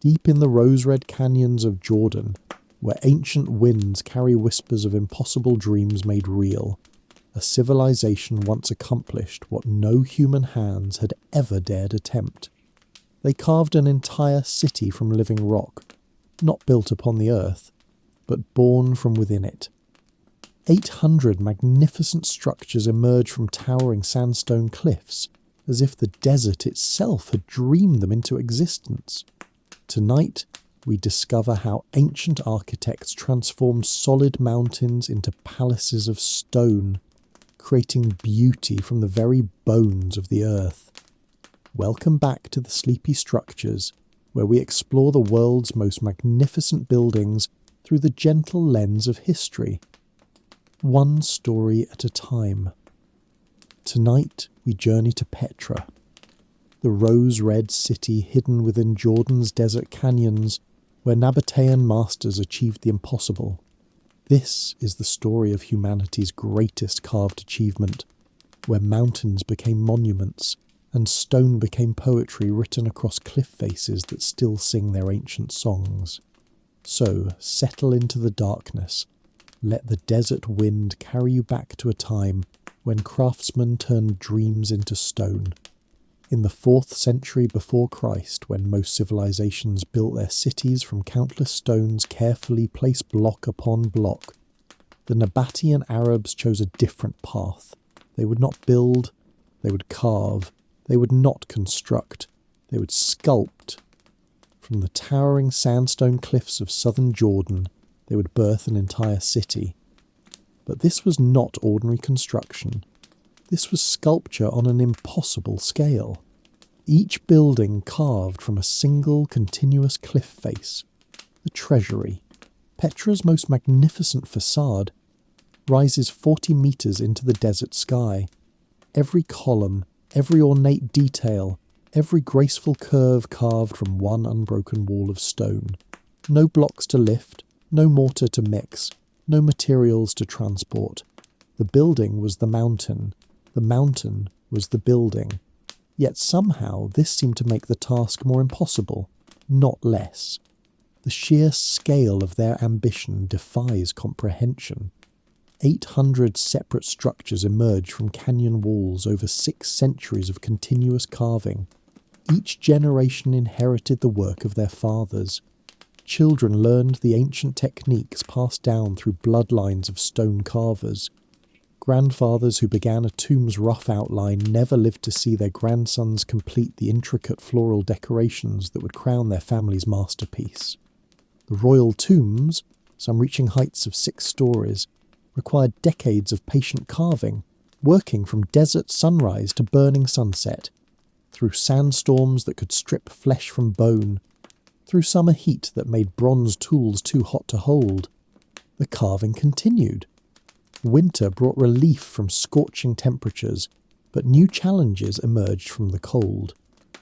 Deep in the rose-red canyons of Jordan, where ancient winds carry whispers of impossible dreams made real, a civilization once accomplished what no human hands had ever dared attempt. They carved an entire city from living rock, not built upon the earth, but born from within it. 800 magnificent structures emerge from towering sandstone cliffs, as if the desert itself had dreamed them into existence. Tonight, we discover how ancient architects transformed solid mountains into palaces of stone, creating beauty from the very bones of the earth. Welcome back to the Sleepy Structures, where we explore the world's most magnificent buildings through the gentle lens of history, one story at a time. Tonight, we journey to Petra, the rose-red city hidden within Jordan's desert canyons, where Nabatean masters achieved the impossible. This is the story of humanity's greatest carved achievement, where mountains became monuments and stone became poetry written across cliff faces that still sing their ancient songs. So, settle into the darkness. Let the desert wind carry you back to a time when craftsmen turned dreams into stone. In the 4th century before Christ, when most civilizations built their cities from countless stones carefully placed block upon block, the Nabatean Arabs chose a different path. They would not build, they would carve, they would not construct, they would sculpt. From the towering sandstone cliffs of southern Jordan, they would birth an entire city. But this was not ordinary construction. This was sculpture on an impossible scale. Each building carved from a single continuous cliff face. The treasury, Petra's most magnificent facade, rises 40 metres into the desert sky. Every column, every ornate detail, every graceful curve carved from one unbroken wall of stone. No blocks to lift, no mortar to mix, no materials to transport. The building was the mountain was the building. Yet somehow this seemed to make the task more impossible, not less. The sheer scale of their ambition defies comprehension. 800 separate structures emerged from canyon walls over 6 centuries of continuous carving. Each generation inherited the work of their fathers. Children learned the ancient techniques passed down through bloodlines of stone carvers. Grandfathers who began a tomb's rough outline never lived to see their grandsons complete the intricate floral decorations that would crown their family's masterpiece. The royal tombs, some reaching heights of 6 stories, required decades of patient carving, working from desert sunrise to burning sunset, through sandstorms that could strip flesh from bone, through summer heat that made bronze tools too hot to hold. The carving continued. Winter brought relief from scorching temperatures, but new challenges emerged from the cold.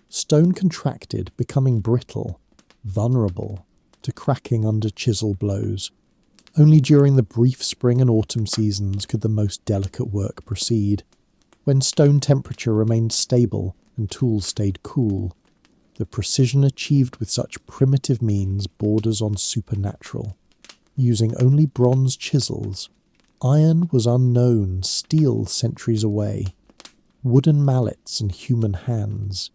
Stone contracted, becoming brittle, vulnerable to cracking under chisel blows. Only during the brief spring and autumn seasons could the most delicate work proceed. When stone temperature remained stable and tools stayed cool, the precision achieved with such primitive means borders on supernatural. Using only bronze chisels, iron was unknown, steel centuries away. Wooden mallets and human hands.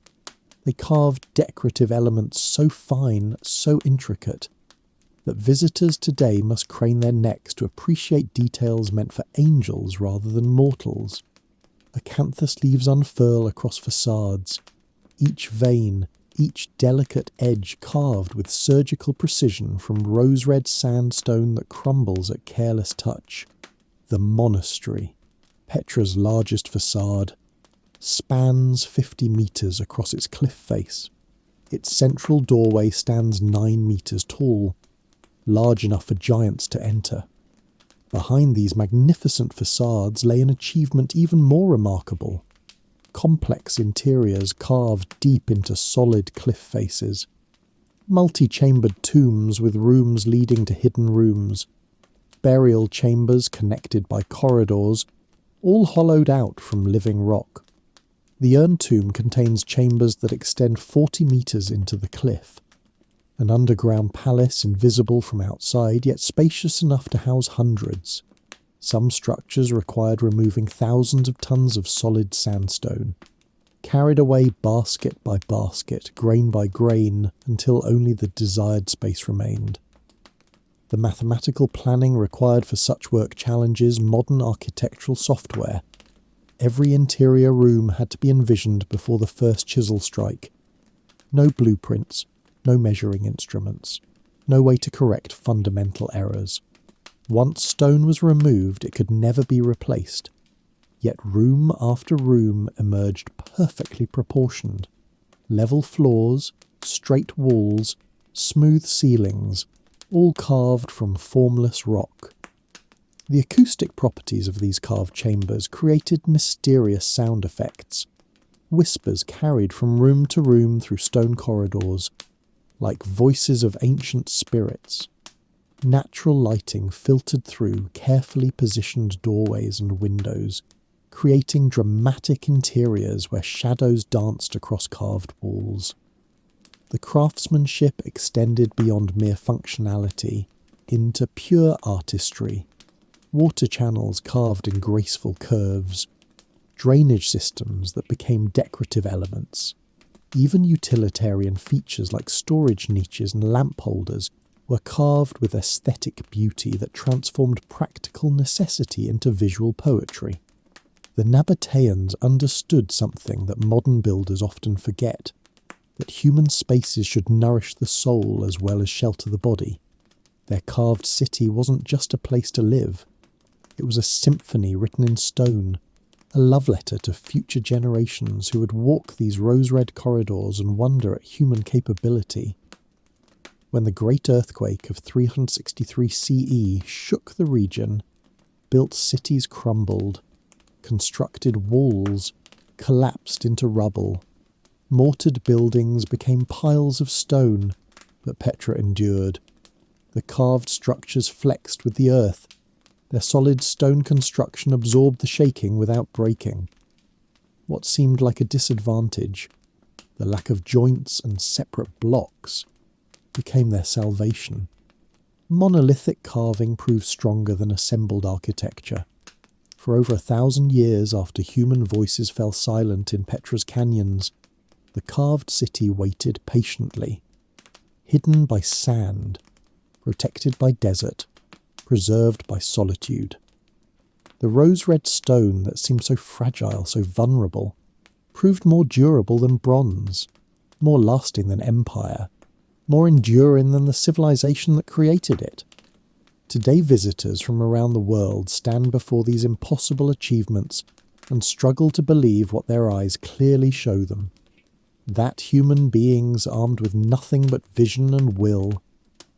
They carved decorative elements so fine, so intricate, that visitors today must crane their necks to appreciate details meant for angels rather than mortals. Acanthus leaves unfurl across facades, each vein, each delicate edge carved with surgical precision from rose-red sandstone that crumbles at careless touch. The monastery, Petra's largest facade, spans 50 metres across its cliff face. Its central doorway stands 9 metres tall, large enough for giants to enter. Behind these magnificent facades lay an achievement even more remarkable. Complex interiors carved deep into solid cliff faces. Multi-chambered tombs with rooms leading to hidden rooms. Burial chambers connected by corridors, all hollowed out from living rock. The urn tomb contains chambers that extend 40 metres into the cliff. An underground palace invisible from outside, yet spacious enough to house hundreds. Some structures required removing thousands of tons of solid sandstone, carried away basket by basket, grain by grain, until only the desired space remained. The mathematical planning required for such work challenges modern architectural software. Every interior room had to be envisioned before the first chisel strike. No blueprints, no measuring instruments, no way to correct fundamental errors. Once stone was removed, it could never be replaced. Yet room after room emerged perfectly proportioned. Level floors, straight walls, smooth ceilings, all carved from formless rock. The acoustic properties of these carved chambers created mysterious sound effects. Whispers carried from room to room through stone corridors, like voices of ancient spirits. Natural lighting filtered through carefully positioned doorways and windows, creating dramatic interiors where shadows danced across carved walls. The craftsmanship extended beyond mere functionality into pure artistry. Water channels carved in graceful curves, drainage systems that became decorative elements. Even utilitarian features like storage niches and lamp holders were carved with aesthetic beauty that transformed practical necessity into visual poetry. The Nabateans understood something that modern builders often forget, that human spaces should nourish the soul as well as shelter the body. Their carved city wasn't just a place to live. It was a symphony written in stone, a love letter to future generations who would walk these rose-red corridors and wonder at human capability. When the great earthquake of 363 CE shook the region, built cities crumbled, constructed walls collapsed into rubble, mortared buildings became piles of stone, but Petra endured. The carved structures flexed with the earth. Their solid stone construction absorbed the shaking without breaking. What seemed like a disadvantage, the lack of joints and separate blocks, became their salvation. Monolithic carving proved stronger than assembled architecture. For over 1,000 years after human voices fell silent in Petra's canyons, the carved city waited patiently, hidden by sand, protected by desert, preserved by solitude. The rose-red stone that seemed so fragile, so vulnerable, proved more durable than bronze, more lasting than empire, more enduring than the civilization that created it. Today visitors from around the world stand before these impossible achievements and struggle to believe what their eyes clearly show them. That human beings armed with nothing but vision and will,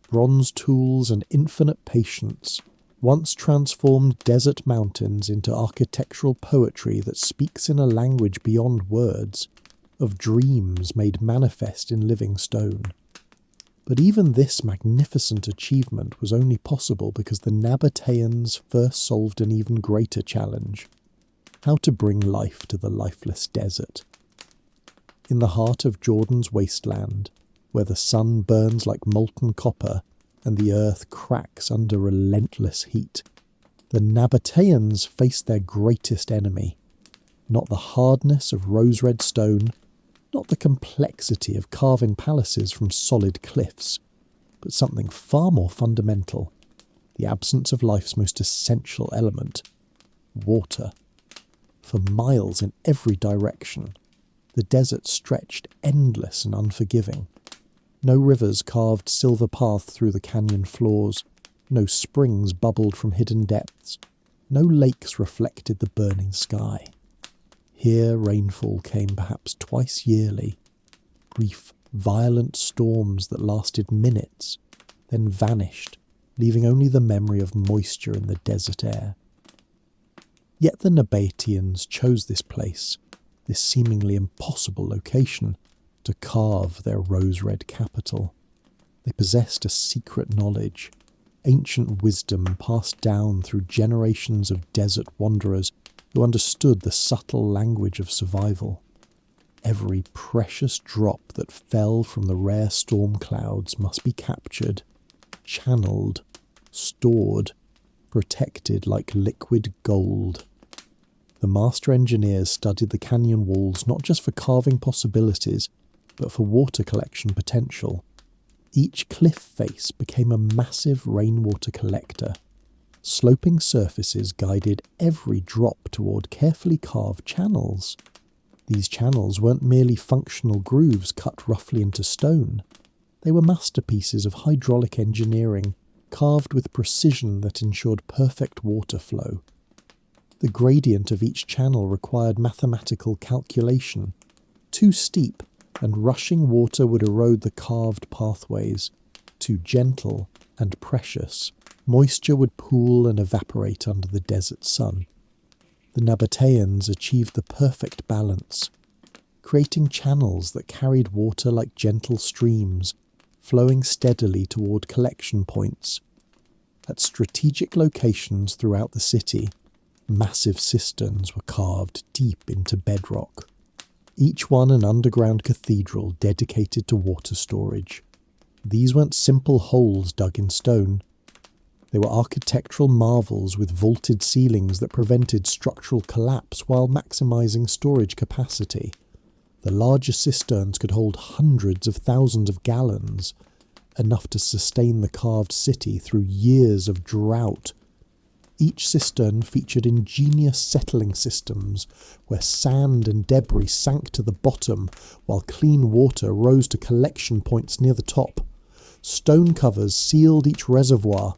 bronze tools and infinite patience, once transformed desert mountains into architectural poetry that speaks in a language beyond words, of dreams made manifest in living stone. But even this magnificent achievement was only possible because the Nabateans first solved an even greater challenge: how to bring life to the lifeless desert. In the heart of Jordan's wasteland, where the sun burns like molten copper and the earth cracks under relentless heat, the Nabateans faced their greatest enemy. Not the hardness of rose-red stone, not the complexity of carving palaces from solid cliffs, but something far more fundamental: the absence of life's most essential element, water. For miles in every direction, the desert stretched endless and unforgiving. No rivers carved silver paths through the canyon floors, no springs bubbled from hidden depths, no lakes reflected the burning sky. Here rainfall came perhaps twice yearly, brief, violent storms that lasted minutes, then vanished, leaving only the memory of moisture in the desert air. Yet the Nabateans chose this place, this seemingly impossible location, to carve their rose-red capital. They possessed a secret knowledge, ancient wisdom passed down through generations of desert wanderers who understood the subtle language of survival. Every precious drop that fell from the rare storm clouds must be captured, channeled, stored, protected like liquid gold. The master engineers studied the canyon walls not just for carving possibilities, but for water collection potential. Each cliff face became a massive rainwater collector. Sloping surfaces guided every drop toward carefully carved channels. These channels weren't merely functional grooves cut roughly into stone. They were masterpieces of hydraulic engineering, carved with precision that ensured perfect water flow. The gradient of each channel required mathematical calculation. Too steep, and rushing water would erode the carved pathways. Too gentle and precious, moisture would pool and evaporate under the desert sun. The Nabateans achieved the perfect balance, creating channels that carried water like gentle streams, flowing steadily toward collection points. At strategic locations throughout the city, massive cisterns were carved deep into bedrock, each one an underground cathedral dedicated to water storage. These weren't simple holes dug in stone. They were architectural marvels with vaulted ceilings that prevented structural collapse while maximizing storage capacity. The larger cisterns could hold hundreds of thousands of gallons, enough to sustain the carved city through years of drought. Each cistern featured ingenious settling systems where sand and debris sank to the bottom while clean water rose to collection points near the top. Stone covers sealed each reservoir,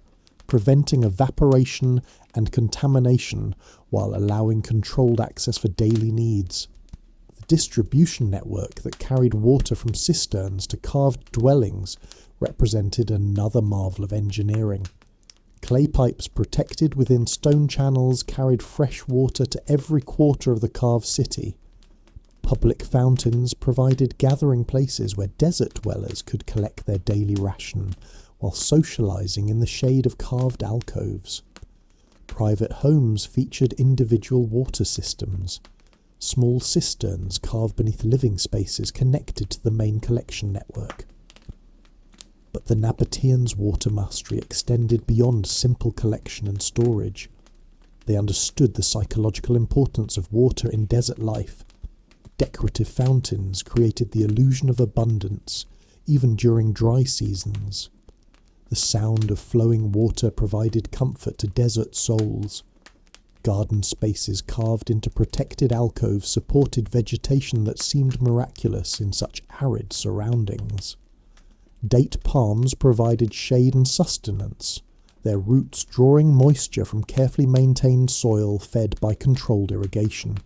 preventing evaporation and contamination while allowing controlled access for daily needs. The distribution network that carried water from cisterns to carved dwellings represented another marvel of engineering. Clay pipes protected within stone channels carried fresh water to every quarter of the carved city. Public fountains provided gathering places where desert dwellers could collect their daily ration while socializing in the shade of carved alcoves. Private homes featured individual water systems. Small cisterns carved beneath living spaces connected to the main collection network. But the Nabateans' water mastery extended beyond simple collection and storage. They understood the psychological importance of water in desert life. Decorative fountains created the illusion of abundance, even during dry seasons. The sound of flowing water provided comfort to desert souls. Garden spaces carved into protected alcoves supported vegetation that seemed miraculous in such arid surroundings. Date palms provided shade and sustenance, their roots drawing moisture from carefully maintained soil fed by controlled irrigation.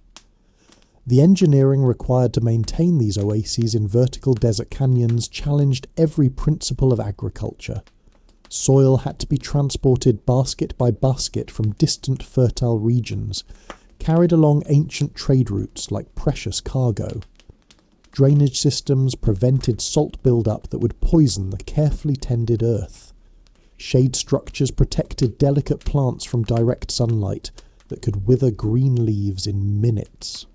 The engineering required to maintain these oases in vertical desert canyons challenged every principle of agriculture. Soil had to be transported basket by basket from distant fertile regions, carried along ancient trade routes like precious cargo. Drainage systems prevented salt buildup that would poison the carefully tended earth. Shade structures protected delicate plants from direct sunlight that could wither green leaves in minutes.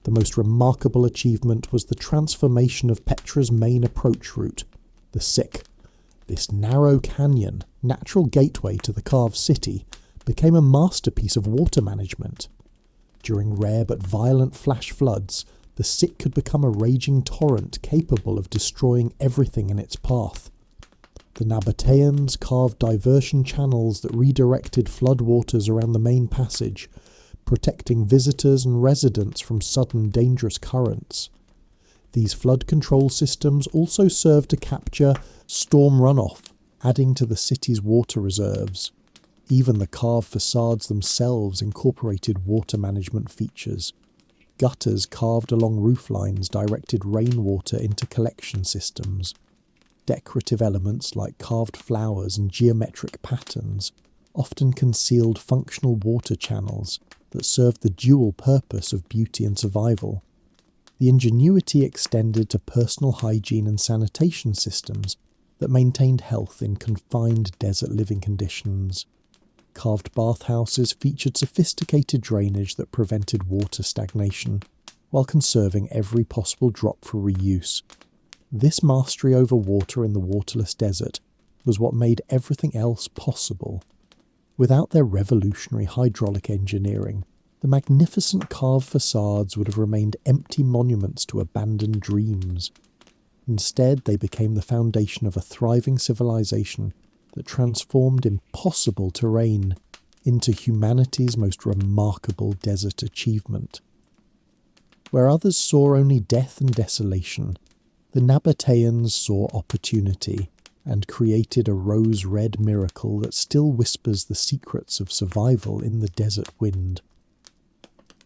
The most remarkable achievement was the transformation of Petra's main approach route, the Sick. This narrow canyon, natural gateway to the carved city, became a masterpiece of water management. During rare but violent flash floods, the Sick could become a raging torrent capable of destroying everything in its path. The Nabateans carved diversion channels that redirected floodwaters around the main passage, protecting visitors and residents from sudden dangerous currents. These flood control systems also served to capture storm runoff, adding to the city's water reserves. Even the carved facades themselves incorporated water management features. Gutters carved along rooflines directed rainwater into collection systems. Decorative elements like carved flowers and geometric patterns often concealed functional water channels that served the dual purpose of beauty and survival. The ingenuity extended to personal hygiene and sanitation systems that maintained health in confined desert living conditions. Carved bathhouses featured sophisticated drainage that prevented water stagnation. while conserving every possible drop for reuse. This mastery over water in the waterless desert was what made everything else possible. Without their revolutionary hydraulic engineering, the magnificent carved facades would have remained empty monuments to abandoned dreams. Instead, they became the foundation of a thriving civilization that transformed impossible terrain into humanity's most remarkable desert achievement. Where others saw only death and desolation, the Nabateans saw opportunity and created a rose-red miracle that still whispers the secrets of survival in the desert wind.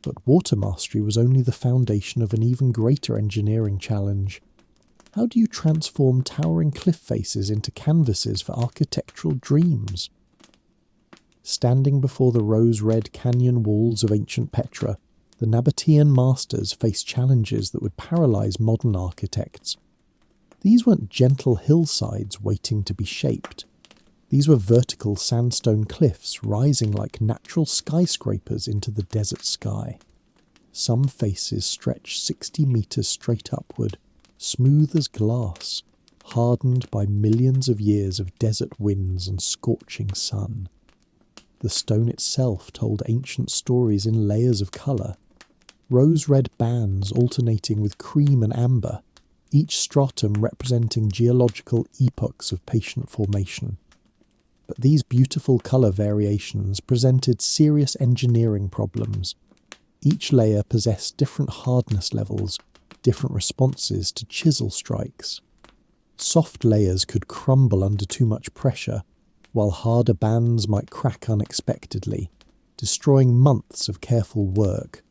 But water mastery was only the foundation of an even greater engineering challenge. How do you transform towering cliff faces into canvases for architectural dreams? Standing before the rose-red canyon walls of ancient Petra, the Nabatean masters faced challenges that would paralyze modern architects. These weren't gentle hillsides waiting to be shaped. These were vertical sandstone cliffs rising like natural skyscrapers into the desert sky. Some faces stretched 60 meters straight upward, smooth as glass, hardened by millions of years of desert winds and scorching sun. The stone itself told ancient stories in layers of colour, rose-red bands alternating with cream and amber, each stratum representing geological epochs of patient formation. But these beautiful colour variations presented serious engineering problems. Each layer possessed different hardness levels, different responses to chisel strikes. Soft layers could crumble under too much pressure, while harder bands might crack unexpectedly, destroying months of careful work.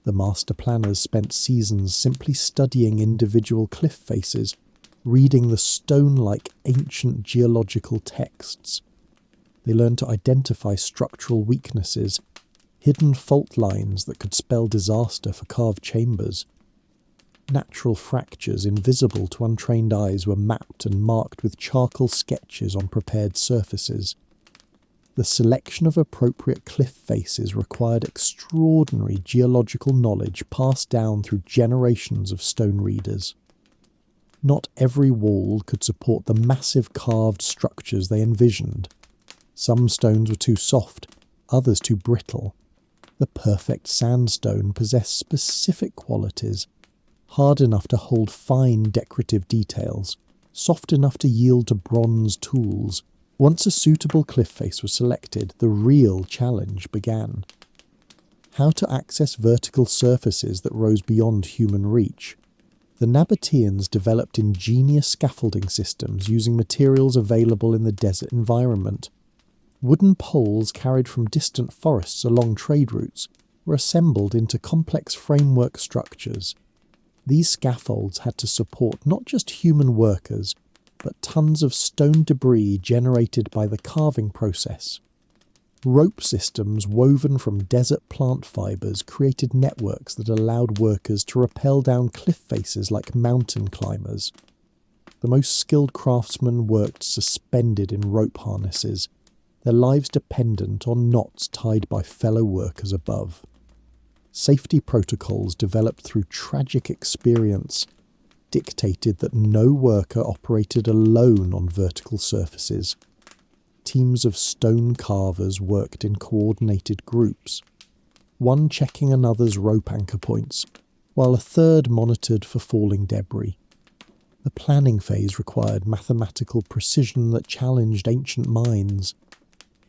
The master planners spent seasons simply studying individual cliff faces, reading the stone-like ancient geological texts. They learned to identify structural weaknesses, hidden fault lines that could spell disaster for carved chambers. Natural fractures invisible to untrained eyes were mapped and marked with charcoal sketches on prepared surfaces. The selection of appropriate cliff faces required extraordinary geological knowledge passed down through generations of stone readers. Not every wall could support the massive carved structures they envisioned. Some stones were too soft, others too brittle. The perfect sandstone possessed specific qualities, hard enough to hold fine decorative details, soft enough to yield to bronze tools. Once a suitable cliff face was selected, the real challenge began. How to access vertical surfaces that rose beyond human reach. The Nabateans developed ingenious scaffolding systems using materials available in the desert environment. Wooden poles carried from distant forests along trade routes were assembled into complex framework structures. These scaffolds had to support not just human workers, but tons of stone debris generated by the carving process. Rope systems woven from desert plant fibres created networks that allowed workers to rappel down cliff faces like mountain climbers. The most skilled craftsmen worked suspended in rope harnesses, their lives dependent on knots tied by fellow workers above. Safety protocols developed through tragic experience dictated that no worker operated alone on vertical surfaces. Teams of stone carvers worked in coordinated groups, one checking another's rope anchor points, while a third monitored for falling debris. The planning phase required mathematical precision that challenged ancient minds.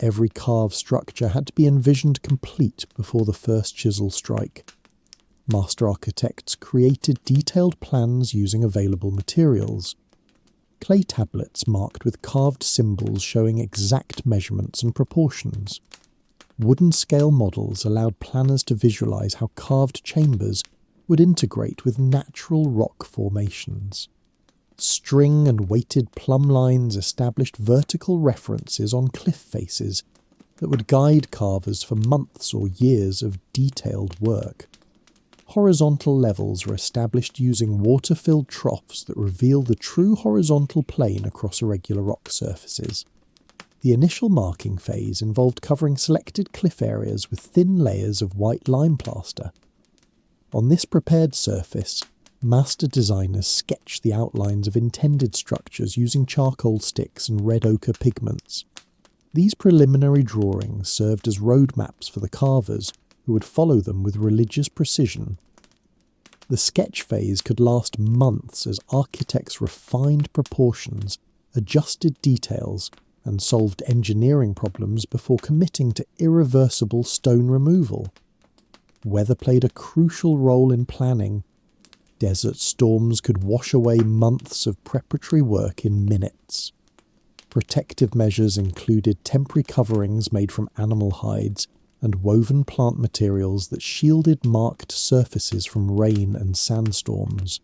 Every carved structure had to be envisioned complete before the first chisel strike. Master architects created detailed plans using available materials. Clay tablets marked with carved symbols showing exact measurements and proportions. Wooden scale models allowed planners to visualize how carved chambers would integrate with natural rock formations. String and weighted plumb lines established vertical references on cliff faces that would guide carvers for months or years of detailed work. Horizontal levels were established using water-filled troughs that reveal the true horizontal plane across irregular rock surfaces. The initial marking phase involved covering selected cliff areas with thin layers of white lime plaster. On this prepared surface, master designers sketched the outlines of intended structures using charcoal sticks and red ochre pigments. These preliminary drawings served as roadmaps for the carvers, who would follow them with religious precision. The sketch phase could last months as architects refined proportions, adjusted details, and solved engineering problems before committing to irreversible stone removal. Weather played a crucial role in planning. Desert storms could wash away months of preparatory work in minutes. Protective measures included temporary coverings made from animal hides and woven plant materials that shielded marked surfaces from rain and sandstorms.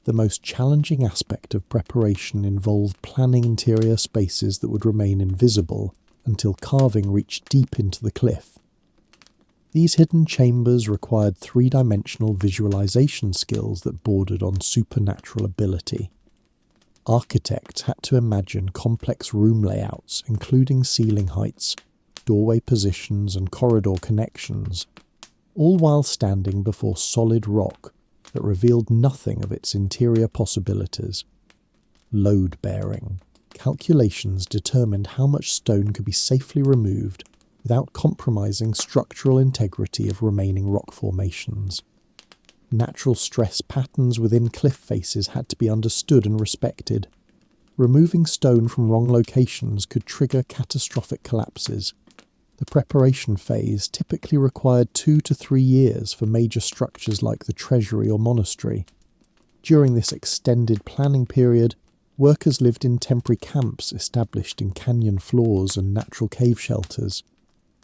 The most challenging aspect of preparation involved planning interior spaces that would remain invisible until carving reached deep into the cliff. These hidden chambers required three-dimensional visualization skills that bordered on supernatural ability. Architects had to imagine complex room layouts, including ceiling heights, doorway positions, and corridor connections, all while standing before solid rock that revealed nothing of its interior possibilities. Load bearing. Calculations determined how much stone could be safely removed without compromising structural integrity of remaining rock formations. Natural stress patterns within cliff faces had to be understood and respected. Removing stone from wrong locations could trigger catastrophic collapses. The preparation phase typically required 2 to 3 years for major structures like the treasury or monastery. During this extended planning period, workers lived in temporary camps established in canyon floors and natural cave shelters.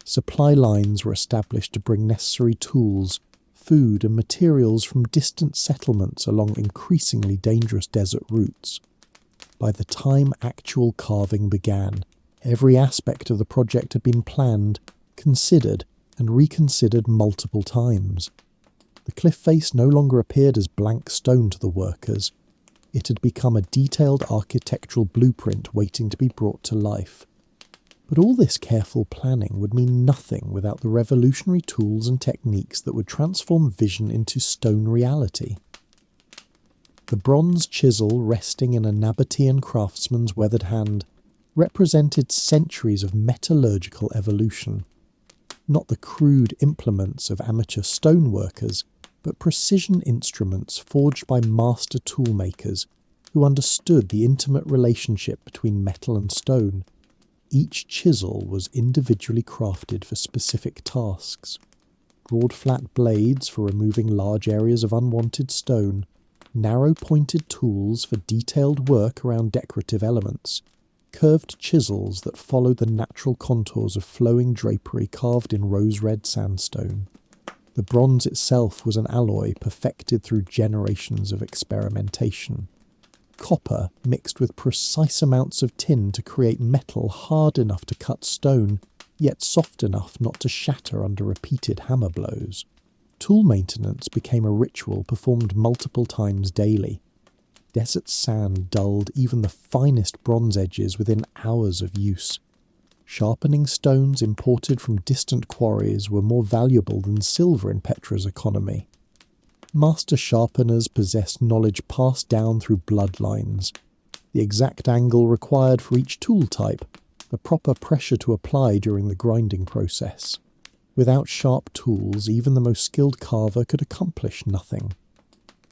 Supply lines were established to bring necessary tools, food and materials from distant settlements along increasingly dangerous desert routes. By the time actual carving began, every aspect of the project had been planned, considered, and reconsidered multiple times. The cliff face no longer appeared as blank stone to the workers. It had become a detailed architectural blueprint waiting to be brought to life. But all this careful planning would mean nothing without the revolutionary tools and techniques that would transform vision into stone reality. The bronze chisel resting in a Nabatean craftsman's weathered hand represented centuries of metallurgical evolution. Not the crude implements of amateur stoneworkers, but precision instruments forged by master toolmakers who understood the intimate relationship between metal and stone. Each chisel was individually crafted for specific tasks. Broad flat blades for removing large areas of unwanted stone, narrow pointed tools for detailed work around decorative elements, curved chisels that followed the natural contours of flowing drapery carved in rose-red sandstone. The bronze itself was an alloy perfected through generations of experimentation. Copper mixed with precise amounts of tin to create metal hard enough to cut stone, yet soft enough not to shatter under repeated hammer blows. Tool maintenance became a ritual performed multiple times daily. Desert sand dulled even the finest bronze edges within hours of use. Sharpening stones imported from distant quarries were more valuable than silver in Petra's economy. Master sharpeners possessed knowledge passed down through bloodlines. The exact angle required for each tool type, the proper pressure to apply during the grinding process. Without sharp tools, even the most skilled carver could accomplish nothing.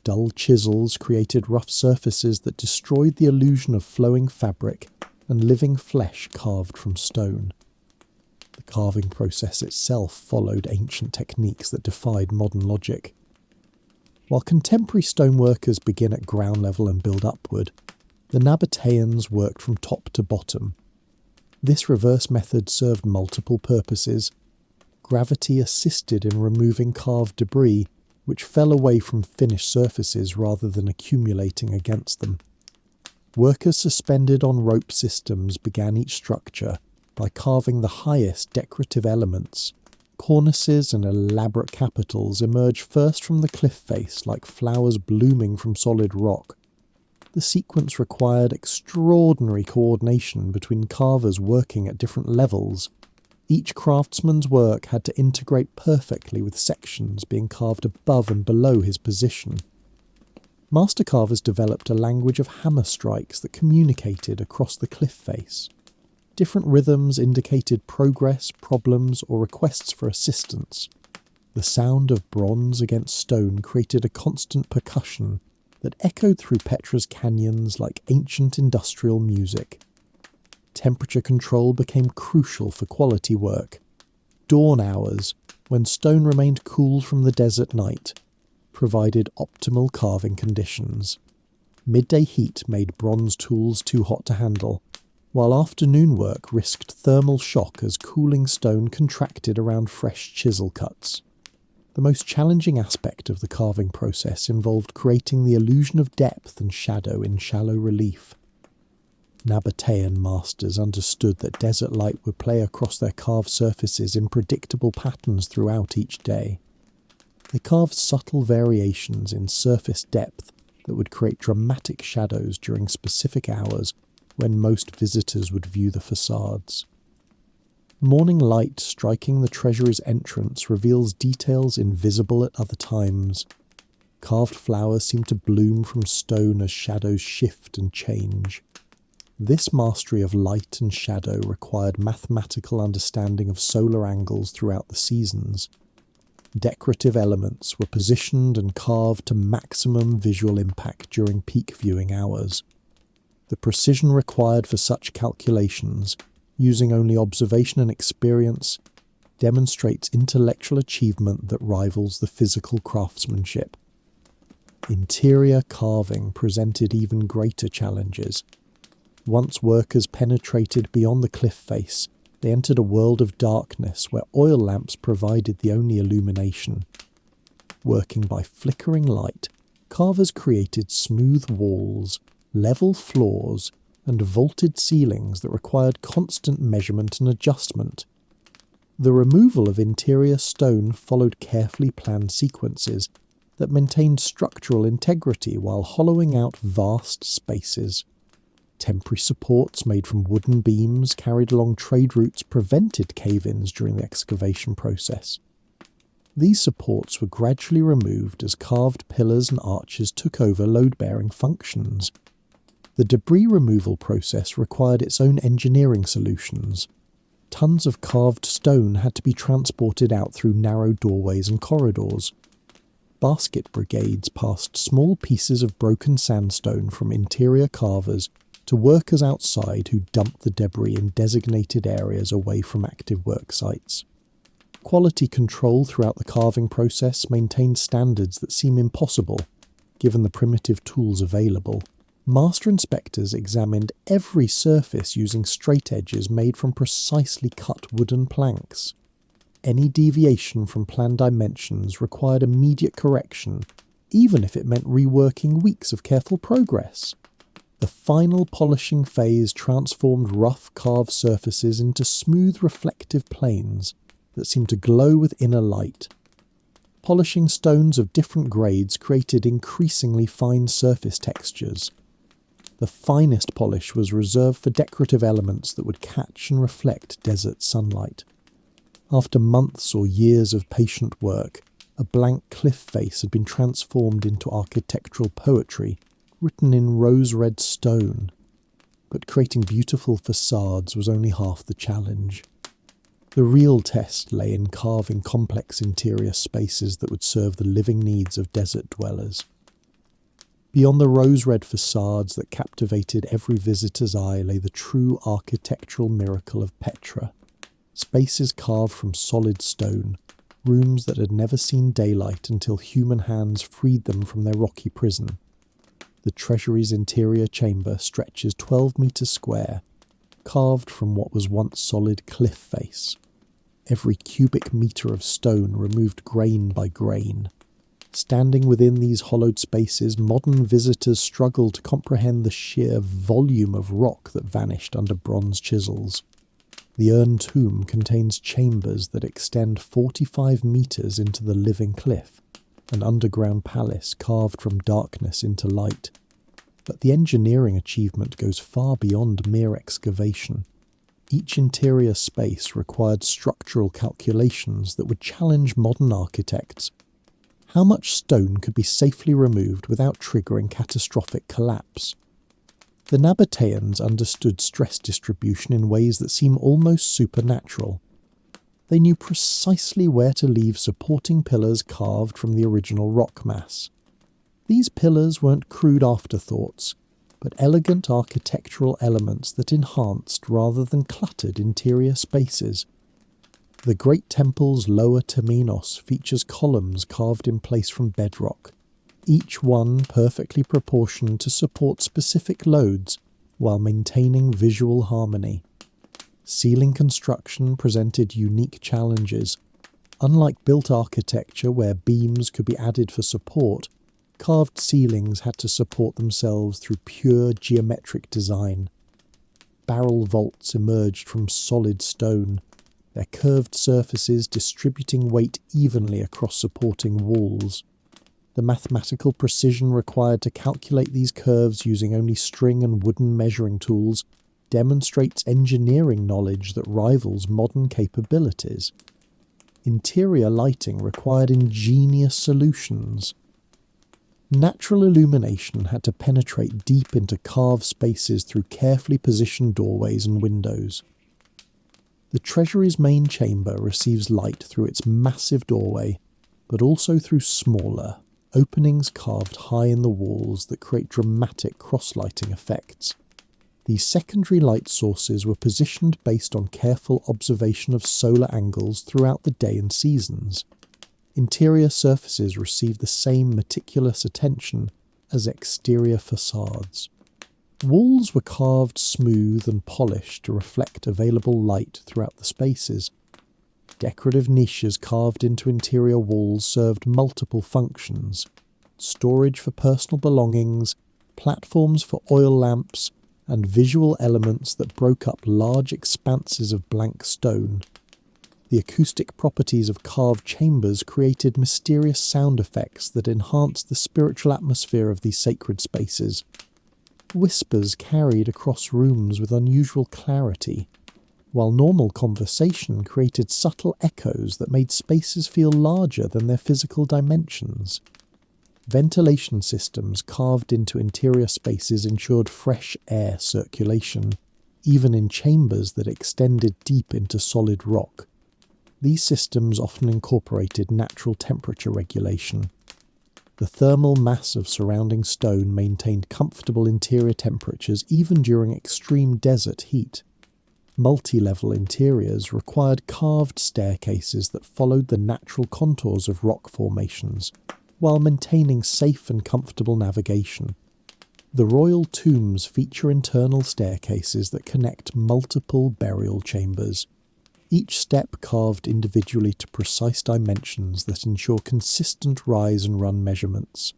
Dull chisels created rough surfaces that destroyed the illusion of flowing fabric and living flesh carved from stone. The carving process itself followed ancient techniques that defied modern logic. While contemporary stoneworkers begin at ground level and build upward, the Nabateans worked from top to bottom. This reverse method served multiple purposes. Gravity assisted in removing carved debris, which fell away from finished surfaces rather than accumulating against them. Workers suspended on rope systems began each structure by carving the highest decorative elements. Cornices and elaborate capitals emerge first from the cliff face like flowers blooming from solid rock. The sequence required extraordinary coordination between carvers working at different levels. Each craftsman's work had to integrate perfectly with sections being carved above and below his position. Master carvers developed a language of hammer strikes that communicated across the cliff face. Different rhythms indicated progress, problems, or requests for assistance. The sound of bronze against stone created a constant percussion that echoed through Petra's canyons like ancient industrial music. Temperature control became crucial for quality work. Dawn hours, when stone remained cool from the desert night, provided optimal carving conditions. Midday heat made bronze tools too hot to handle, while afternoon work risked thermal shock as cooling stone contracted around fresh chisel cuts. The most challenging aspect of the carving process involved creating the illusion of depth and shadow in shallow relief. Nabatean masters understood that desert light would play across their carved surfaces in predictable patterns throughout each day. They carved subtle variations in surface depth that would create dramatic shadows during specific hours when most visitors would view the facades. Morning light striking the treasury's entrance reveals details invisible at other times. Carved flowers seem to bloom from stone as shadows shift and change. This mastery of light and shadow required mathematical understanding of solar angles throughout the seasons. Decorative elements were positioned and carved to maximum visual impact during peak viewing hours. The precision required for such calculations, using only observation and experience, demonstrates intellectual achievement that rivals the physical craftsmanship. Interior carving presented even greater challenges. Once workers penetrated beyond the cliff face, they entered a world of darkness where oil lamps provided the only illumination. Working by flickering light, carvers created smooth walls, level floors, and vaulted ceilings that required constant measurement and adjustment. The removal of interior stone followed carefully planned sequences that maintained structural integrity while hollowing out vast spaces. Temporary supports made from wooden beams carried along trade routes prevented cave-ins during the excavation process. These supports were gradually removed as carved pillars and arches took over load-bearing functions. The debris removal process required its own engineering solutions. Tons of carved stone had to be transported out through narrow doorways and corridors. Basket brigades passed small pieces of broken sandstone from interior carvers to workers outside who dumped the debris in designated areas away from active work sites. Quality control throughout the carving process maintained standards that seem impossible, given the primitive tools available. Master inspectors examined every surface using straight edges made from precisely cut wooden planks. Any deviation from planned dimensions required immediate correction, even if it meant reworking weeks of careful progress. The final polishing phase transformed rough carved surfaces into smooth reflective planes that seemed to glow with inner light. Polishing stones of different grades created increasingly fine surface textures. The finest polish was reserved for decorative elements that would catch and reflect desert sunlight. After months or years of patient work, a blank cliff face had been transformed into architectural poetry, written in rose-red stone. But creating beautiful facades was only half the challenge. The real test lay in carving complex interior spaces that would serve the living needs of desert dwellers. Beyond the rose-red facades that captivated every visitor's eye lay the true architectural miracle of Petra. Spaces carved from solid stone, rooms that had never seen daylight until human hands freed them from their rocky prison. The treasury's interior chamber stretches 12 metres square, carved from what was once solid cliff face. Every cubic metre of stone removed grain by grain. Standing within these hollowed spaces, modern visitors struggle to comprehend the sheer volume of rock that vanished under bronze chisels. The urn tomb contains chambers that extend 45 metres into the living cliff, an underground palace carved from darkness into light. But the engineering achievement goes far beyond mere excavation. each interior space required structural calculations that would challenge modern architects. How much stone could be safely removed without triggering catastrophic collapse? The Nabateans understood stress distribution in ways that seem almost supernatural. They knew precisely where to leave supporting pillars carved from the original rock mass. These pillars weren't crude afterthoughts, but elegant architectural elements that enhanced rather than cluttered interior spaces. The Great Temple's lower temenos features columns carved in place from bedrock, each one perfectly proportioned to support specific loads while maintaining visual harmony. Ceiling construction presented unique challenges. Unlike built architecture where beams could be added for support, carved ceilings had to support themselves through pure geometric design. Barrel vaults emerged from solid stone, their curved surfaces distributing weight evenly across supporting walls. The mathematical precision required to calculate these curves using only string and wooden measuring tools demonstrates engineering knowledge that rivals modern capabilities. Interior lighting required ingenious solutions. Natural illumination had to penetrate deep into carved spaces through carefully positioned doorways and windows. The treasury's main chamber receives light through its massive doorway, but also through smaller, openings carved high in the walls that create dramatic cross-lighting effects. These secondary light sources were positioned based on careful observation of solar angles throughout the day and seasons. Interior surfaces received the same meticulous attention as exterior facades. Walls were carved smooth and polished to reflect available light throughout the spaces. Decorative niches carved into interior walls served multiple functions: storage for personal belongings, platforms for oil lamps, and visual elements that broke up large expanses of blank stone. The acoustic properties of carved chambers created mysterious sound effects that enhanced the spiritual atmosphere of these sacred spaces. Whispers carried across rooms with unusual clarity, while normal conversation created subtle echoes that made spaces feel larger than their physical dimensions. Ventilation systems carved into interior spaces ensured fresh air circulation, even in chambers that extended deep into solid rock. These systems often incorporated natural temperature regulation. The thermal mass of surrounding stone maintained comfortable interior temperatures even during extreme desert heat. Multi-level interiors required carved staircases that followed the natural contours of rock formations, while maintaining safe and comfortable navigation. The royal tombs feature internal staircases that connect multiple burial chambers, each step carved individually to precise dimensions that ensure consistent rise and run measurements.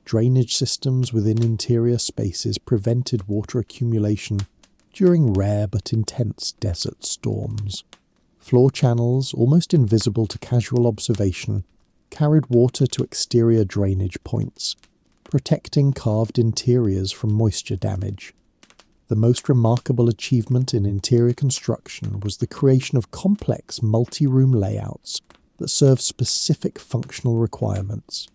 Drainage systems within interior spaces prevented water accumulation during rare but intense desert storms. Floor channels, almost invisible to casual observation, carried water to exterior drainage points, protecting carved interiors from moisture damage. The most remarkable achievement in interior construction was the creation of complex multi-room layouts that served specific functional requirements.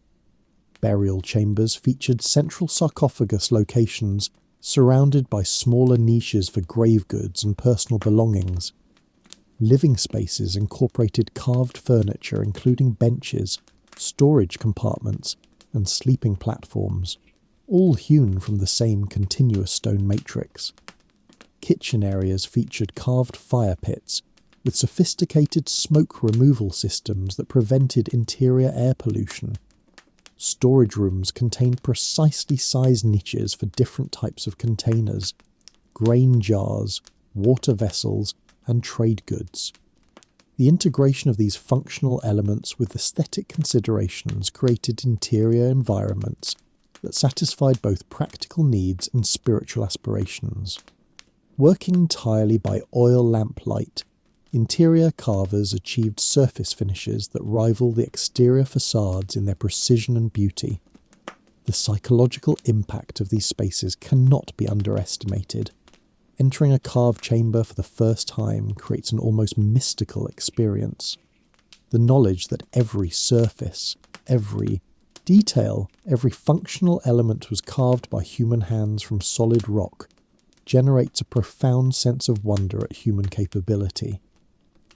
Burial chambers featured central sarcophagus locations surrounded by smaller niches for grave goods and personal belongings. Living spaces incorporated carved furniture including benches, storage compartments, and sleeping platforms, all hewn from the same continuous stone matrix. Kitchen areas featured carved fire pits, with sophisticated smoke removal systems that prevented interior air pollution. Storage rooms contained precisely sized niches for different types of containers, grain jars, water vessels, and trade goods. The integration of these functional elements with aesthetic considerations created interior environments that satisfied both practical needs and spiritual aspirations. Working entirely by oil lamp light, interior carvers achieved surface finishes that rival the exterior facades in their precision and beauty. The psychological impact of these spaces cannot be underestimated. entering a carved chamber for the first time creates an almost mystical experience. The knowledge that every surface, every detail, every functional element was carved by human hands from solid rock generates a profound sense of wonder at human capability.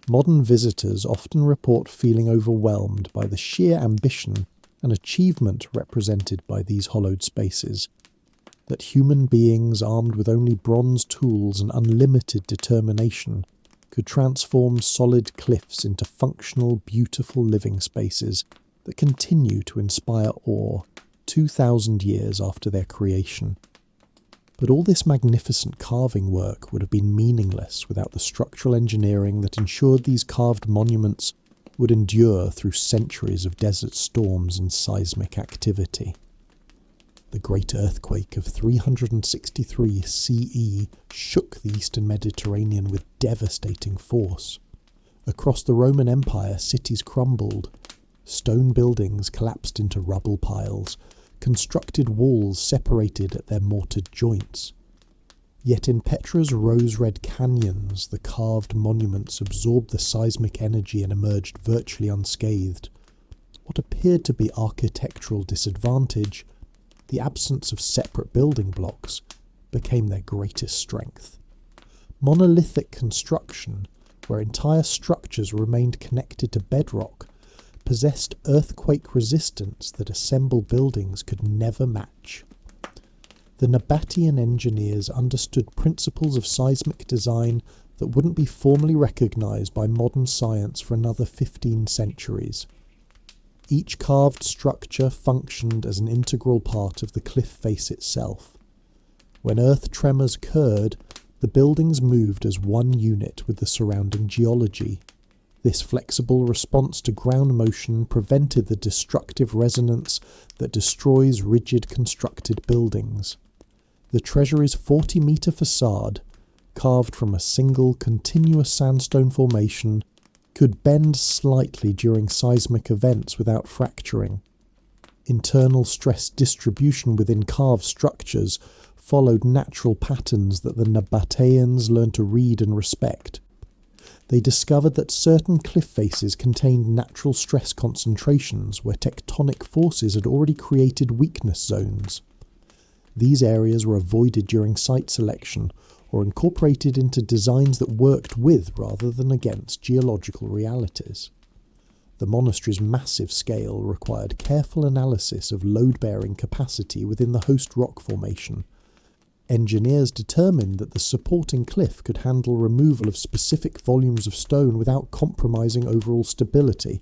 Modern visitors often report feeling overwhelmed by the sheer ambition and achievement represented by these hollowed spaces, that human beings armed with only bronze tools and unlimited determination could transform solid cliffs into functional, beautiful living spaces that continue to inspire awe 2,000 years after their creation. But all this magnificent carving work would have been meaningless without the structural engineering that ensured these carved monuments would endure through centuries of desert storms and seismic activity. The great earthquake of 363 CE shook the eastern Mediterranean with devastating force. Across the Roman Empire, cities crumbled. Stone buildings collapsed into rubble piles. Constructed walls separated at their mortared joints. Yet in Petra's rose-red canyons, the carved monuments absorbed the seismic energy and emerged virtually unscathed. What appeared to be architectural disadvantage, the absence of separate building blocks, became their greatest strength. Monolithic construction, where entire structures remained connected to bedrock, possessed earthquake resistance that assembled buildings could never match. The Nabatean engineers understood principles of seismic design that wouldn't be formally recognized by modern science for another 15 centuries. Each carved structure functioned as an integral part of the cliff face itself. When earth tremors occurred, the buildings moved as one unit with the surrounding geology. This flexible response to ground motion prevented the destructive resonance that destroys rigid constructed buildings. The treasury's 40-metre facade, carved from a single continuous sandstone formation, could bend slightly during seismic events without fracturing. Internal stress distribution within carved structures followed natural patterns that the Nabateans learned to read and respect. They discovered that certain cliff faces contained natural stress concentrations where tectonic forces had already created weakness zones. These areas were avoided during site selection or incorporated into designs that worked with rather than against geological realities. The monastery's massive scale required careful analysis of load-bearing capacity within the host rock formation. Engineers determined that the supporting cliff could handle removal of specific volumes of stone without compromising overall stability.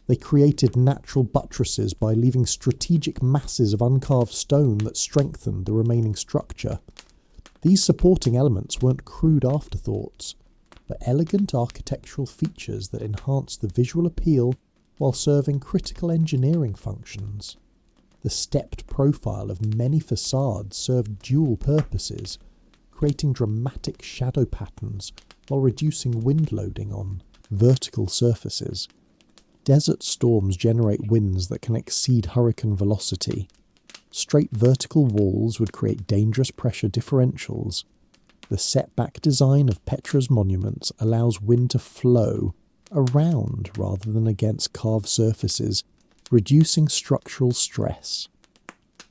They created natural buttresses by leaving strategic masses of uncarved stone that strengthened the remaining structure. These supporting elements weren't crude afterthoughts, but elegant architectural features that enhanced the visual appeal while serving critical engineering functions. The stepped profile of many facades served dual purposes, creating dramatic shadow patterns while reducing wind loading on vertical surfaces. Desert storms generate winds that can exceed hurricane velocity. Straight vertical walls would create dangerous pressure differentials. The setback design of Petra's monuments allows wind to flow around rather than against carved surfaces, reducing structural stress.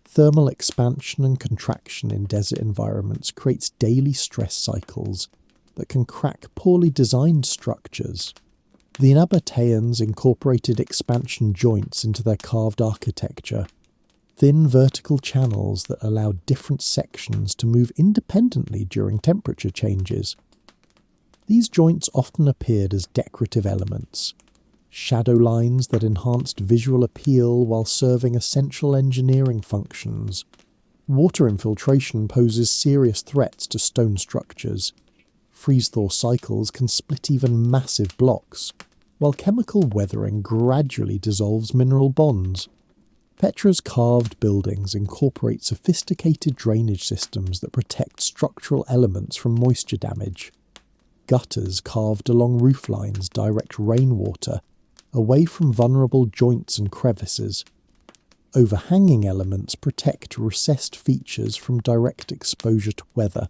Thermal expansion and contraction in desert environments creates daily stress cycles that can crack poorly designed structures. The Nabateans incorporated expansion joints into their carved architecture, thin vertical channels that allowed different sections to move independently during temperature changes. These joints often appeared as decorative elements, shadow lines that enhanced visual appeal while serving essential engineering functions. Water infiltration poses serious threats to stone structures. Freeze-thaw cycles can split even massive blocks, while chemical weathering gradually dissolves mineral bonds. Petra's carved buildings incorporate sophisticated drainage systems that protect structural elements from moisture damage. Gutters carved along roof lines direct rainwater away from vulnerable joints and crevices. Overhanging elements protect recessed features from direct exposure to weather.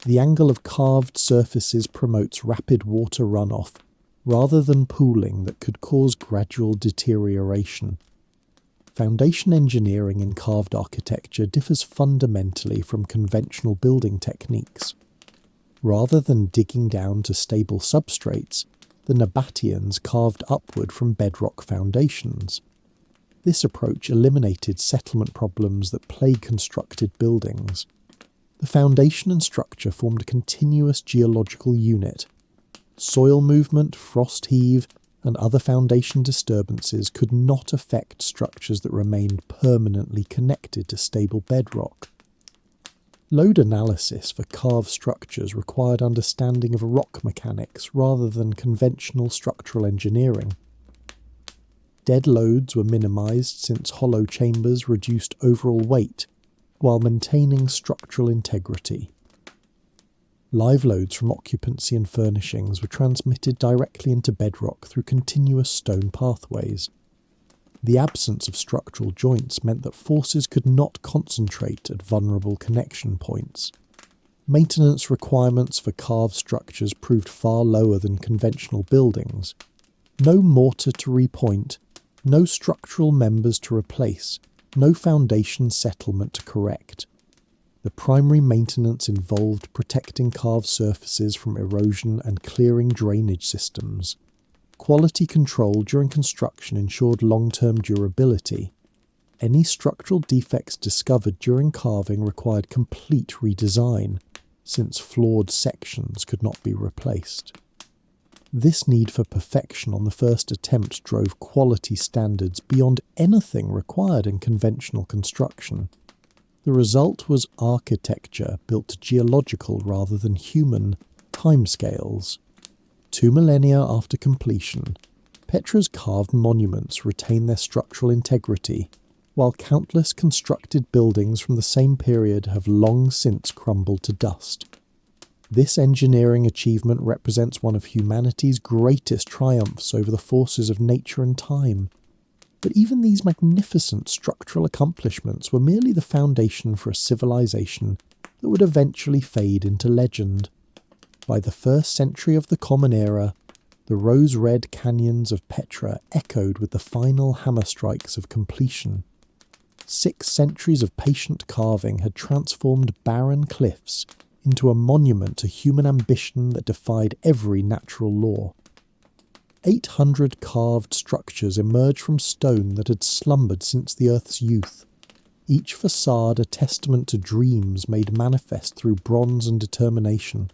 The angle of carved surfaces promotes rapid water runoff, rather than pooling that could cause gradual deterioration. Foundation engineering in carved architecture differs fundamentally from conventional building techniques. Rather than digging down to stable substrates, the Nabateans carved upward from bedrock foundations. This approach eliminated settlement problems that plague constructed buildings. The foundation and structure formed a continuous geological unit. Soil movement, frost heave, and other foundation disturbances could not affect structures that remained permanently connected to stable bedrock. Load analysis for carved structures required understanding of rock mechanics rather than conventional structural engineering. Dead loads were minimized since hollow chambers reduced overall weight while maintaining structural integrity. Live loads from occupancy and furnishings were transmitted directly into bedrock through continuous stone pathways. The absence of structural joints meant that forces could not concentrate at vulnerable connection points. Maintenance requirements for carved structures proved far lower than conventional buildings. No mortar to repoint, no structural members to replace, no foundation settlement to correct. The primary maintenance involved protecting carved surfaces from erosion and clearing drainage systems. Quality control during construction ensured long-term durability. Any structural defects discovered during carving required complete redesign, since flawed sections could not be replaced. This need for perfection on the first attempt drove quality standards beyond anything required in conventional construction. The result was architecture built to geological rather than human timescales. 2 millennia after completion, Petra's carved monuments retain their structural integrity, while countless constructed buildings from the same period have long since crumbled to dust. This engineering achievement represents one of humanity's greatest triumphs over the forces of nature and time. But even these magnificent structural accomplishments were merely the foundation for a civilization that would eventually fade into legend. By the 1st century of the Common Era, the rose-red canyons of Petra echoed with the final hammer strikes of completion. 6 centuries of patient carving had transformed barren cliffs into a monument to human ambition that defied every natural law. 800 carved structures emerged from stone that had slumbered since the Earth's youth, each facade a testament to dreams made manifest through bronze and determination.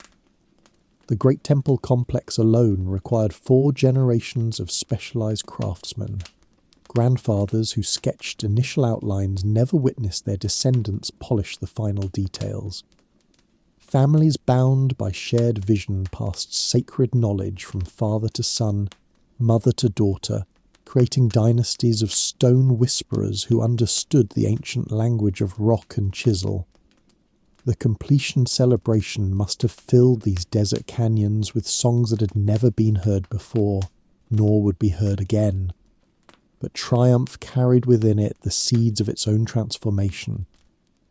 The Great Temple complex alone required 4 generations of specialized craftsmen. Grandfathers who sketched initial outlines never witnessed their descendants polish the final details. Families bound by shared vision passed sacred knowledge from father to son, mother to daughter, creating dynasties of stone whisperers who understood the ancient language of rock and chisel. The completion celebration must have filled these desert canyons with songs that had never been heard before, nor would be heard again. But triumph carried within it the seeds of its own transformation.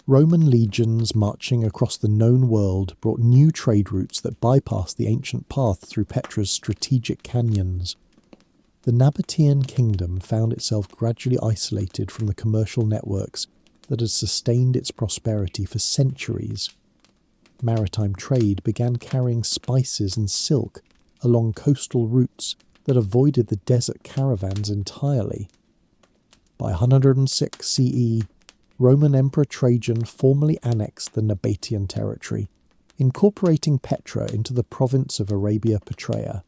Roman legions marching across the known world brought new trade routes that bypassed the ancient path through Petra's strategic canyons. The Nabatean kingdom found itself gradually isolated from the commercial networks that had sustained its prosperity for centuries. Maritime trade began carrying spices and silk along coastal routes that avoided the desert caravans entirely. By 106 CE, Roman Emperor Trajan formally annexed the Nabatean territory, incorporating Petra into the province of Arabia Petraea.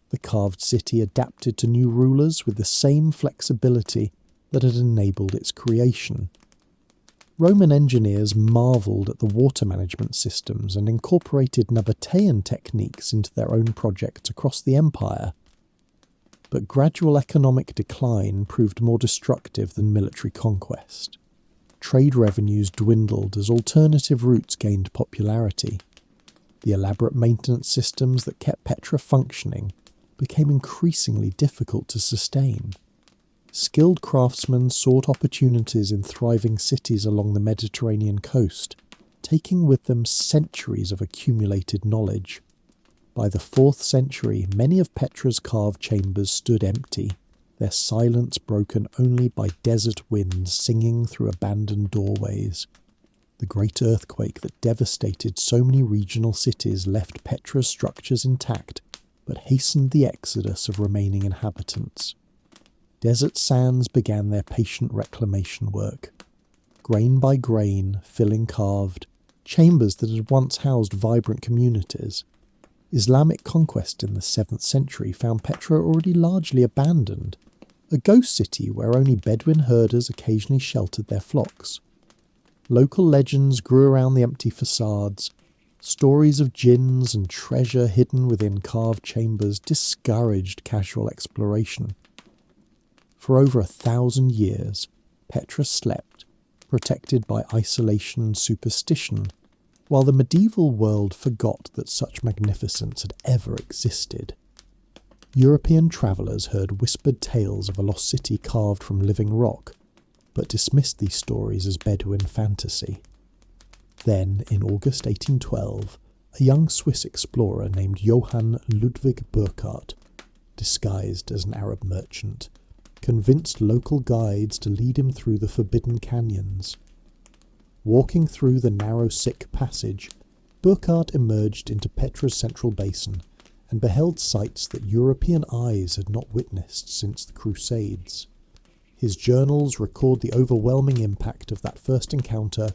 The carved city adapted to new rulers with the same flexibility that had enabled its creation. Roman engineers marvelled at the water management systems and incorporated Nabatean techniques into their own projects across the empire. But gradual economic decline proved more destructive than military conquest. Trade revenues dwindled as alternative routes gained popularity. The elaborate maintenance systems that kept Petra functioning became increasingly difficult to sustain. Skilled craftsmen sought opportunities in thriving cities along the Mediterranean coast, taking with them centuries of accumulated knowledge. By the 4th century, many of Petra's carved chambers stood empty, their silence broken only by desert winds singing through abandoned doorways. The great earthquake that devastated so many regional cities left Petra's structures intact, but hastened the exodus of remaining inhabitants. Desert sands began their patient reclamation work. Grain by grain, filling carved, chambers that had once housed vibrant communities. Islamic conquest in the 7th century found Petra already largely abandoned, a ghost city where only Bedouin herders occasionally sheltered their flocks. Local legends grew around the empty facades. Stories of jinns and treasure hidden within carved chambers discouraged casual exploration. For over 1,000 years, Petra slept, protected by isolation and superstition, while the medieval world forgot that such magnificence had ever existed. European travellers heard whispered tales of a lost city carved from living rock, but dismissed these stories as Bedouin fantasy. Then, in August 1812, a young Swiss explorer named Johann Ludwig Burckhardt, disguised as an Arab merchant, convinced local guides to lead him through the forbidden canyons. Walking through the narrow sick passage, Burckhardt emerged into Petra's central basin and beheld sights that European eyes had not witnessed since the Crusades. His journals record the overwhelming impact of that first encounter,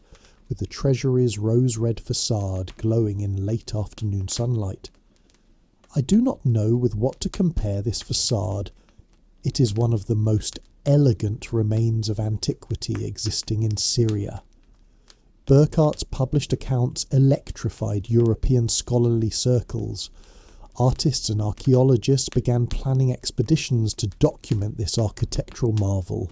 with the treasury's rose-red facade glowing in late afternoon sunlight. I do not know with what to compare this facade. It is one of the most elegant remains of antiquity existing in Syria. Burckhardt's published accounts electrified European scholarly circles. Artists and archaeologists began planning expeditions to document this architectural marvel.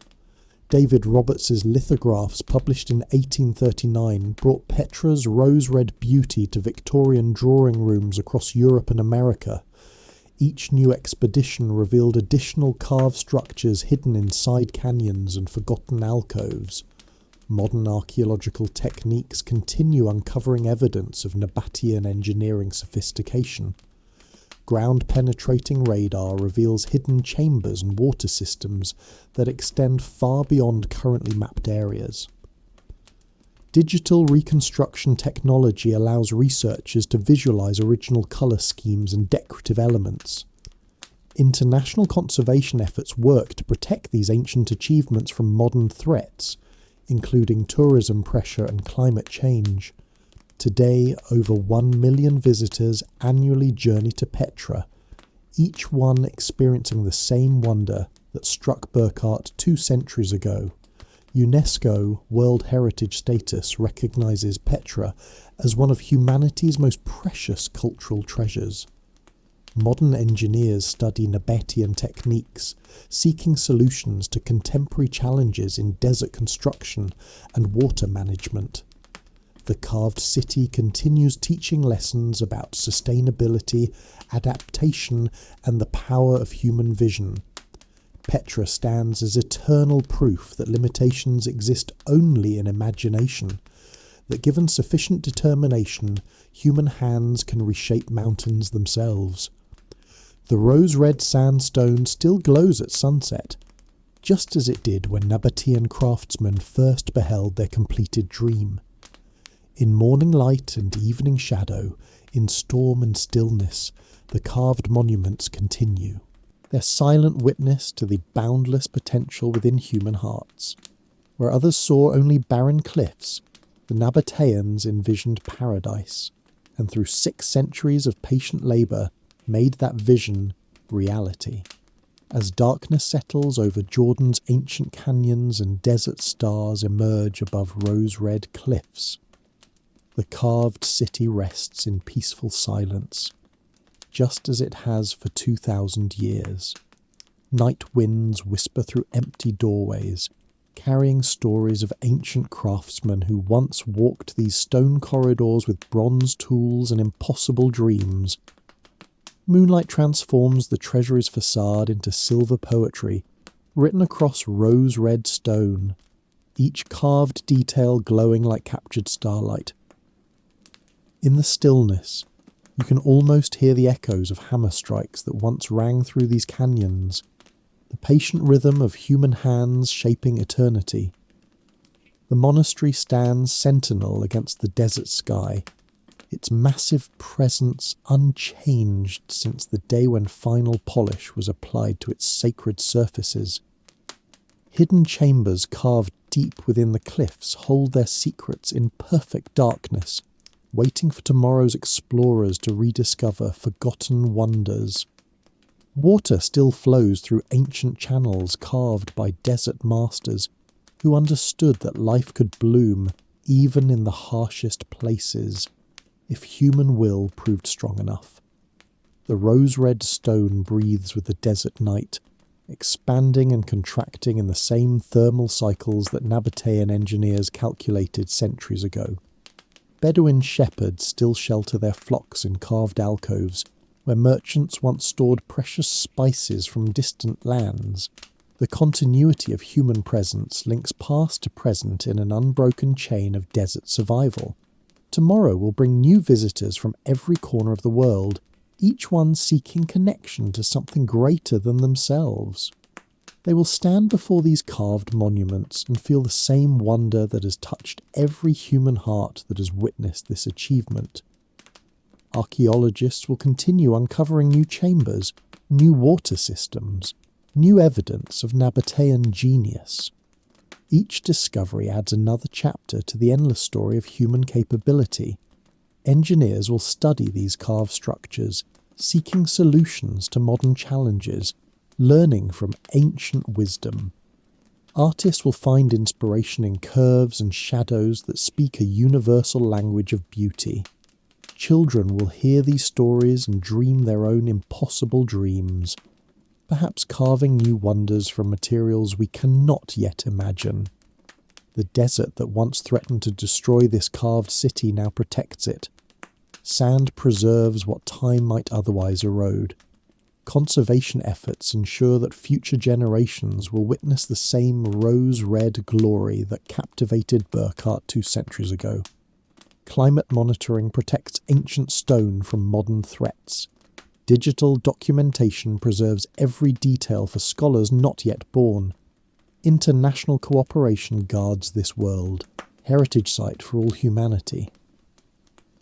David Roberts's lithographs, published in 1839, brought Petra's rose-red beauty to Victorian drawing rooms across Europe and America. Each new expedition revealed additional carved structures hidden in side canyons and forgotten alcoves. Modern archaeological techniques continue uncovering evidence of Nabatean engineering sophistication. Ground-penetrating radar reveals hidden chambers and water systems that extend far beyond currently mapped areas. Digital reconstruction technology allows researchers to visualize original color schemes and decorative elements. International conservation efforts work to protect these ancient achievements from modern threats, including tourism pressure and climate change. Today, over 1 million visitors annually journey to Petra, each one experiencing the same wonder that struck Burckhardt 2 centuries ago. UNESCO World Heritage status recognizes Petra as one of humanity's most precious cultural treasures. Modern engineers study Nabatean techniques, seeking solutions to contemporary challenges in desert construction and water management. The carved city continues teaching lessons about sustainability, adaptation, and the power of human vision. Petra stands as eternal proof that limitations exist only in imagination, that given sufficient determination, human hands can reshape mountains themselves. The rose-red sandstone still glows at sunset, just as it did when Nabatean craftsmen first beheld their completed dream. In morning light and evening shadow, in storm and stillness, the carved monuments continue, their silent witness to the boundless potential within human hearts. Where others saw only barren cliffs, the Nabateans envisioned paradise, and through 6 centuries of patient labour, made that vision reality. As darkness settles over Jordan's ancient canyons and desert stars emerge above rose-red cliffs, the carved city rests in peaceful silence, just as it has for 2,000 years. Night winds whisper through empty doorways, carrying stories of ancient craftsmen who once walked these stone corridors with bronze tools and impossible dreams. Moonlight transforms the treasury's facade into silver poetry, written across rose-red stone, each carved detail glowing like captured starlight. In the stillness, you can almost hear the echoes of hammer strikes that once rang through these canyons, the patient rhythm of human hands shaping eternity. The monastery stands sentinel against the desert sky, its massive presence unchanged since the day when final polish was applied to its sacred surfaces. Hidden chambers carved deep within the cliffs hold their secrets in perfect darkness, waiting for tomorrow's explorers to rediscover forgotten wonders. Water still flows through ancient channels carved by desert masters who understood that life could bloom even in the harshest places, if human will proved strong enough. The rose-red stone breathes with the desert night, expanding and contracting in the same thermal cycles that Nabatean engineers calculated centuries ago. Bedouin shepherds still shelter their flocks in carved alcoves, where merchants once stored precious spices from distant lands. The continuity of human presence links past to present in an unbroken chain of desert survival. Tomorrow will bring new visitors from every corner of the world, each one seeking connection to something greater than themselves. They will stand before these carved monuments and feel the same wonder that has touched every human heart that has witnessed this achievement. Archaeologists will continue uncovering new chambers, new water systems, new evidence of Nabatean genius. Each discovery adds another chapter to the endless story of human capability. Engineers will study these carved structures, seeking solutions to modern challenges, learning from ancient wisdom. Artists will find inspiration in curves and shadows that speak a universal language of beauty. Children will hear these stories and dream their own impossible dreams, perhaps carving new wonders from materials we cannot yet imagine. The desert that once threatened to destroy this carved city now protects it. Sand preserves what time might otherwise erode. Conservation efforts ensure that future generations will witness the same rose-red glory that captivated Burckhardt 2 centuries ago. Climate monitoring protects ancient stone from modern threats. Digital documentation preserves every detail for scholars not yet born. International cooperation guards this world, heritage site for all humanity.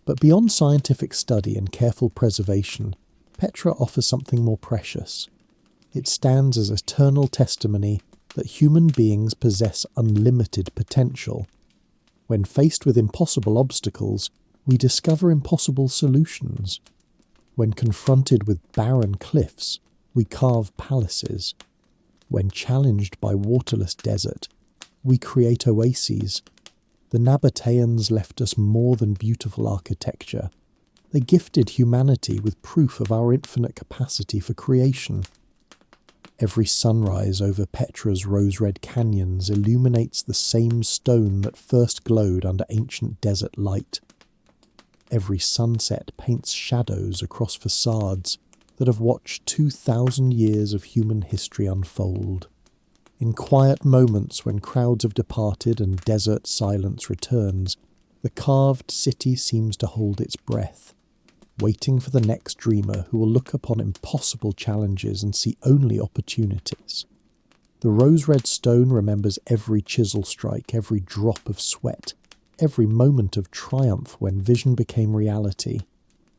But beyond scientific study and careful preservation, Petra offers something more precious. It stands as eternal testimony that human beings possess unlimited potential. When faced with impossible obstacles, we discover impossible solutions. When confronted with barren cliffs, we carve palaces. When challenged by waterless desert, we create oases. The Nabateans left us more than beautiful architecture. They gifted humanity with proof of our infinite capacity for creation. Every sunrise over Petra's rose-red canyons illuminates the same stone that first glowed under ancient desert light. Every sunset paints shadows across facades that have watched 2,000 years of human history unfold. In quiet moments when crowds have departed and desert silence returns, the carved city seems to hold its breath, waiting for the next dreamer who will look upon impossible challenges and see only opportunities. The rose-red stone remembers every chisel strike, every drop of sweat, every moment of triumph when vision became reality.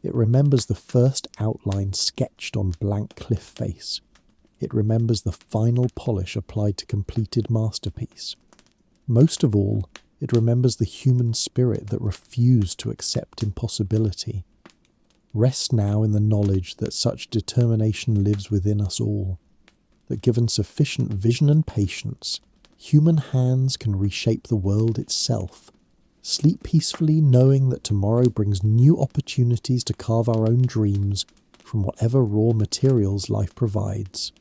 It remembers the first outline sketched on blank cliff face. It remembers the final polish applied to completed masterpiece. Most of all, it remembers the human spirit that refused to accept impossibility. Rest now in the knowledge that such determination lives within us all, that given sufficient vision and patience, human hands can reshape the world itself. Sleep peacefully knowing that tomorrow brings new opportunities to carve our own dreams from whatever raw materials life provides.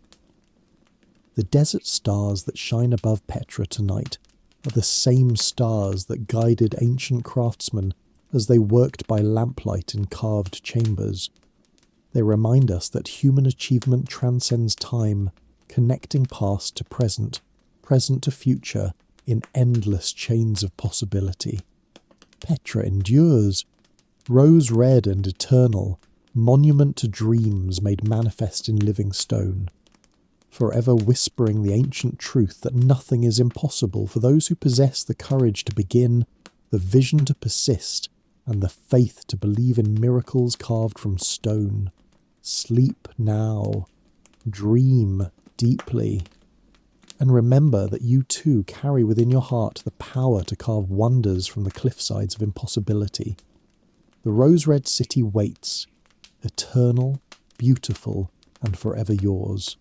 The desert stars that shine above Petra tonight are the same stars that guided ancient craftsmen as they worked by lamplight in carved chambers. They remind us that human achievement transcends time, connecting past to present, present to future, in endless chains of possibility. Petra endures, Rose red and eternal, monument to dreams made manifest in living stone, forever whispering the ancient truth that nothing is impossible for those who possess the courage to begin, the vision to persist, and the faith to believe in miracles carved from stone. Sleep now, dream deeply, and remember that you too carry within your heart the power to carve wonders from the cliffsides of impossibility. The rose-red city waits, eternal, beautiful, and forever yours.